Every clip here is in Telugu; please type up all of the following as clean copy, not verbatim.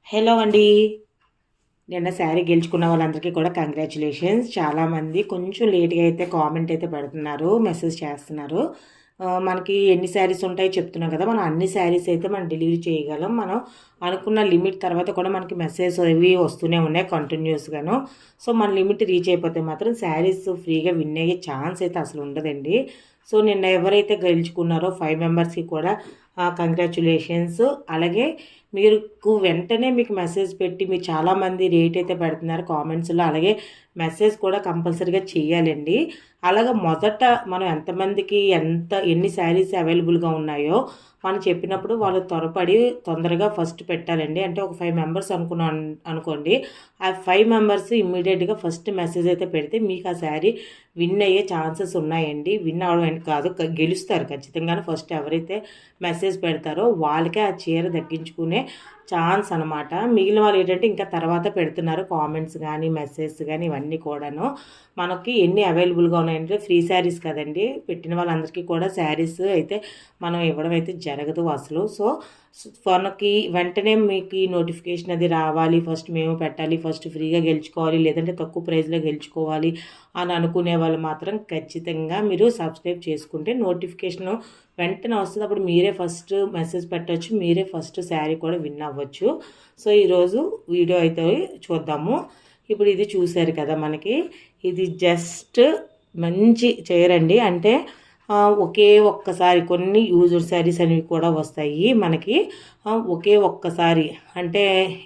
హలో అండి. నిన్న శారీ గెలుచుకున్న వాళ్ళందరికీ కూడా కంగ్రాచ్యులేషన్స్. చాలామంది కొంచెం లేట్‌గా అయితే కామెంట్ అయితే పెడుతున్నారు, మెసేజ్ చేస్తున్నారు. మనకి ఎన్ని శారీస్ ఉంటాయో చెప్తున్నాం కదా! మనం అన్ని శారీస్ అయితే మనం డెలివరీ చేయగలం. మనం అనుకున్న లిమిట్ తర్వాత కూడా మనకి మెసేజ్ అవి వస్తూనే ఉన్నాయి కంటిన్యూస్‌గాను. సో, మన లిమిట్ రీచ్ అయిపోతే మాత్రం శారీస్ ఫ్రీగా విన్ అయ్యే ఛాన్స్ అయితే అసలు ఉండదండి. సో, నిన్న ఎవరైతే గెలుచుకున్నారో 5 మెంబర్స్‌కి కూడా కంగ్రాచ్యులేషన్స్. అలాగే వెంటనే మీకు మెసేజ్ పెట్టి మీరు చాలామంది రేట్ అయితే పెడుతున్నారు కామెంట్స్‌లో. అలాగే మెసేజ్ కూడా కంపల్సరీగా చేయాలండి. అలాగా మొదట మనం ఎంతమందికి ఎన్ని శారీస్ అవైలబుల్‌గా ఉన్నాయో మనం చెప్పినప్పుడు వాళ్ళు త్వరపడి తొందరగా ఫస్ట్ పెట్టాలండి. అంటే ఒక 5 మెంబర్స్ అనుకోండి. ఆ 5 మెంబర్స్ ఇమ్మీడియేట్‌గా ఫస్ట్ మెసేజ్ అయితే పెడితే మీకు ఆ శారీ విన్ అయ్యే ఛాన్సెస్ ఉన్నాయండి. విన్ అవ్వడం కాదు, గెలుస్తారు ఖచ్చితంగాను. ఫస్ట్ ఎవరైతే మెసేజ్ పెడతారో వాళ్ళకే ఆ చీర దక్కించుకునే ఛాన్స్ అనమాట. మిగిలిన వాళ్ళు ఏంటంటే ఇంకా తర్వాత పెడుతున్నారు కామెంట్స్ కానీ, మెసేజెస్ కానీ ఇవన్నీ కూడాను. మనకి ఎన్ని అవైలబుల్‌గా ఉన్నాయంటే ఫ్రీ శారీస్ కదండీ! పెట్టిన వాళ్ళందరికీ కూడా శారీస్ అయితే మనం ఇవ్వడం అయితే జరగదు అసలు. సో, మనకి వెంటనే మీకు ఈ నోటిఫికేషన్ అది రావాలి, ఫస్ట్ మేము పెట్టాలి, ఫస్ట్ ఫ్రీగా గెలుచుకోవాలి, లేదంటే తక్కువ ప్రైస్‌లో గెలుచుకోవాలి అని అనుకునే వాళ్ళు మాత్రం ఖచ్చితంగా మీరు సబ్స్క్రైబ్ చేసుకుంటే నోటిఫికేషను వెంటనే వస్తుంది. అప్పుడు మీరే ఫస్ట్ మెసేజ్ పెట్టచ్చు, మీరే ఫస్ట్ శారీ కూడా విన్ అవ్వచ్చు. సో, ఈరోజు వీడియో అయితే చూద్దాము. ఇప్పుడు ఇది చూశారు కదా మనకి. ఇది జస్ట్ మంచి చైర్ అండి. అంటే ఒకే ఒక్కసారి కొన్ని యూజ్డ్ శారీస్ అనేవి కూడా వస్తాయి మనకి. ఒకే ఒక్కసారి అంటే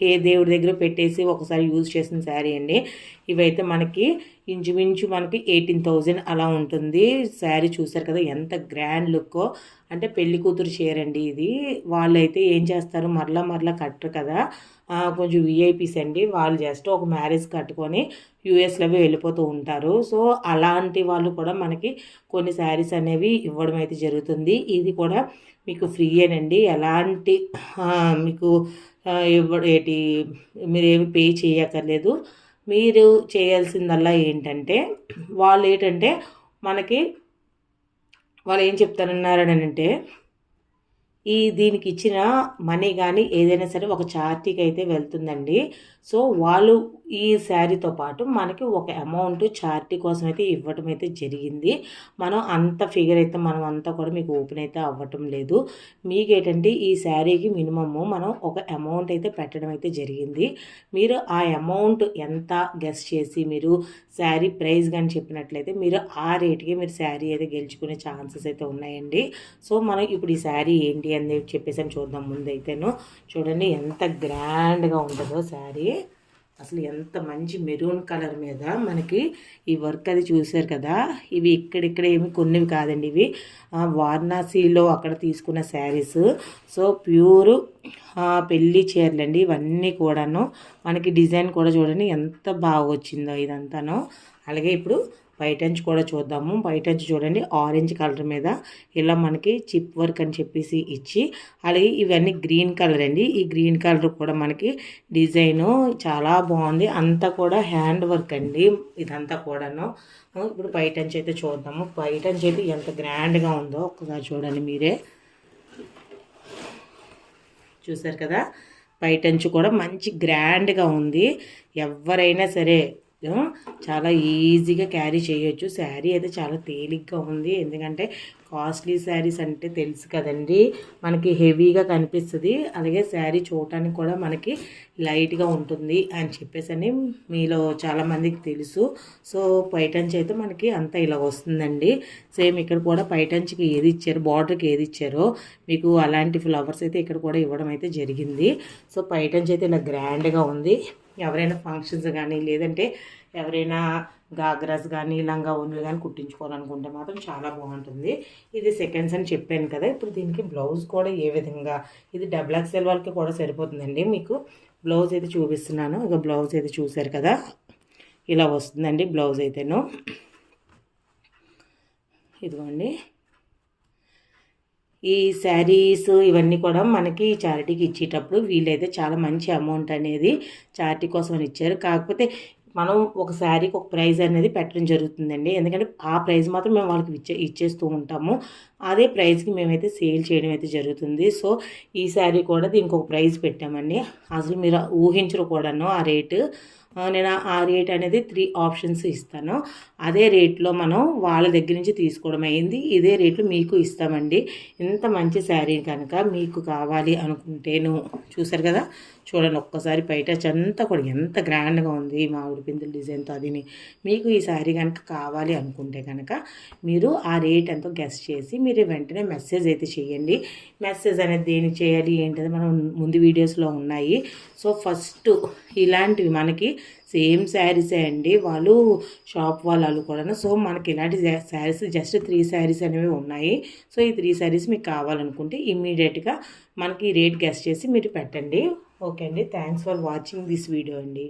ఏ దేవుడి దగ్గర పెట్టేసి ఒకసారి యూజ్ చేసిన శారీ అండి. ఇవైతే మనకి ఇంచుమించు మనకి 18,000 అలా ఉంటుంది. శారీ చూసారు కదా ఎంత గ్రాండ్ లుక్కో. అంటే పెళ్లి కూతురు చీర అండి ఇది. వాళ్ళైతే ఏం చేస్తారు, మరలా కట్టరు కదా, కొంచెం విఐపీస్ అండి. వాళ్ళు జస్ట్ ఒక మ్యారేజ్ కట్టుకొని యూఎస్లో వెళ్ళిపోతూ ఉంటారు. సో, అలాంటి వాళ్ళు కూడా మనకి కొన్ని శారీస్ అనేవి ఇవ్వడం అయితే జరుగుతుంది. ఇది కూడా మీకు ఫ్రీయేనండి. ఎలాంటి మీకు మీరేమి పే చేయక్కర్లేదు. మీరు చేయాల్సిందల్లా ఏంటంటే మనకి వాళ్ళు ఏం చెప్తారన్నారనంటే దీనికి ఇచ్చిన మనీ కానీ ఏదైనా సరే ఒక చారిటీకి అయితే వెళ్తుందండి. సో, వాళ్ళు ఈ శారీతో పాటు మనకి ఒక అమౌంట్ చారిటీ కోసం అయితే ఇవ్వటం అయితే జరిగింది. మనం అంత ఫిగర్ అయితే మనం అంతా కూడా మీకు ఓపెన్ అయితే అవ్వటం లేదు. మీకేంటంటే ఈ శారీకి మినిమము మనం ఒక అమౌంట్ అయితే పెట్టడం అయితే జరిగింది. మీరు ఆ అమౌంట్ ఎంత గెస్ చేసి మీరు శారీ ప్రైస్ కానీ చెప్పినట్లయితే మీరు ఆ రేటుకి మీరు శారీ అయితే గెలుచుకునే ఛాన్సెస్ అయితే ఉన్నాయండి. సో, మనం ఇప్పుడు ఈ శారీ ఏంటి అని చెప్పేసి చూద్దాం. ముందైతేను చూడండి ఎంత గ్రాండ్గా ఉంటుందో శారీ. అసలు ఎంత మంచి మెరూన్ కలర్ మీద మనకి ఈ వర్క్ అది చూసారు కదా. ఇవి ఇక్కడిక్కడ ఏమి కొన్నివి కాదండి, ఇవి వారణాసిలో అక్కడ తీసుకున్న శారీస్. సో, ప్యూరు పెళ్ళి చీరలండి ఇవన్నీ కూడాను. మనకి డిజైన్ కూడా చూడండి ఎంత బాగా వచ్చిందో ఇదంతాను. అలాగే ఇప్పుడు పైటంచు కూడా చూద్దాము. పైటంచు చూడండి ఆరెంజ్ కలర్ మీద ఇలా మనకి చిప్ వర్క్ అని చెప్పేసి ఇచ్చి, అలాగే ఇవన్నీ గ్రీన్ కలర్ అండి. ఈ గ్రీన్ కలర్ కూడా మనకి డిజైను చాలా బాగుంది. అంతా కూడా హ్యాండ్ వర్క్ అండి ఇదంతా కూడాను. ఇప్పుడు పైటంచు అయితే చూద్దాము. పైటంచు అయితే ఎంత గ్రాండ్గా ఉందో ఒక్కసారి చూడండి మీరే. చూసారు కదా, పైటంచు కూడా మంచి గ్రాండ్గా ఉంది. ఎవరైనా సరే చాలా ఈజీగా క్యారీ చేయొచ్చు. శారీ అయితే చాలా తేలిగ్గా ఉంది. ఎందుకంటే కాస్ట్లీ శారీస్ అంటే తెలుసు కదండి, మనకి హెవీగా కనిపిస్తుంది. అలాగే శారీ చూడటానికి కూడా మనకి లైట్గా ఉంటుంది అని చెప్పేసి మీలో చాలామందికి తెలుసు. సో, పైటంచి అయితే మనకి అంతా ఇలా వస్తుందండి. సేమ్ ఇక్కడ కూడా పైటంచికి ఏది ఇచ్చారో, బార్డర్కి ఏది ఇచ్చారో మీకు అలాంటి ఫ్లవర్స్ అయితే ఇక్కడ కూడా ఇవ్వడం అయితే జరిగింది. సో, పైటంచి అయితే ఇలా గ్రాండ్గా ఉంది. ఎవరైనా ఫంక్షన్స్ కానీ లేదంటే ఎవరైనా గాగ్రాస్ కానీ లంగా ఓన్లు కానీ కుట్టించుకోవాలనుకుంటే మాత్రం చాలా బాగుంటుంది. ఇది సెకండ్స్ అని చెప్పాను కదా. ఇప్పుడు దీనికి బ్లౌజ్ కూడా ఏ విధంగా, ఇది డబుల్ ఎక్స్ఎల్ వాళ్ళకి కూడా సరిపోతుందండి. మీకు బ్లౌజ్ అయితే చూపిస్తున్నాను. ఇక బ్లౌజ్ అయితే చూసారు కదా, ఇలా వస్తుందండి బ్లౌజ్ అయితేను. ఇదిగోండి ఈ శారీస్ ఇవన్నీ కూడా మనకి చారిటీకి ఇచ్చేటప్పుడు వీళ్ళైతే చాలా మంచి అమౌంట్ అనేది చారిటీ కోసం అని ఇచ్చారు. కాకపోతే మనం ఒక శారీకి ఒక ప్రైజ్ అనేది పెట్టడం జరుగుతుందండి. ఎందుకంటే ఆ ప్రైజ్ మాత్రం మేము వాళ్ళకి ఇచ్చేస్తూ ఉంటాము. అదే ప్రైస్కి మేమైతే సేల్ చేయడం అయితే జరుగుతుంది. సో ఈ శారీ కూడా దీనికి ఒక ప్రైస్ పెట్టామండి. అసలు మీరు ఊహించరు కూడాను ఆ రేటు. నేను ఆ రేట్ అనేది 3 ఆప్షన్స్ ఇస్తాను. అదే రేట్లో మనం వాళ్ళ దగ్గర నుంచి తీసుకోవడం అయింది. ఇదే రేట్లు మీకు ఇస్తామండి. ఇంత మంచి శారీ కనుక మీకు కావాలి అనుకుంటేను చూసారు కదా, చూడండి ఒక్కసారి పై టచ్ అంతా కూడా ఎంత గ్రాండ్గా ఉంది మామిడి పిందుల డిజైన్తో. అదిని మీకు ఈ శారీ కనుక కావాలి అనుకుంటే కనుక మీరు ఆ రేట్ ఎంతో గెస్ చేసి మీరు వెంటనే మెసేజ్ అయితే చేయండి. మెసేజ్ అనేది దేనికి చేయాలి ఏంటది మనం ముందు వీడియోస్లో ఉన్నాయి. సో ఫస్ట్ ఇలాంటివి మనకి సేమ్ శారీసే అండి వాళ్ళు షాప్ వాళ్ళు కూడా. సో మనకి ఇలాంటి శారీస్ జస్ట్ 3 శారీస్ అనేవి ఉన్నాయి. సో ఈ 3 శారీస్ మీకు కావాలనుకుంటే ఇమ్మీడియట్గా మనకి రేట్ గెస్ చేసి మీరు పెట్టండి. ఓకే అండి, thanks for watching this video అండి.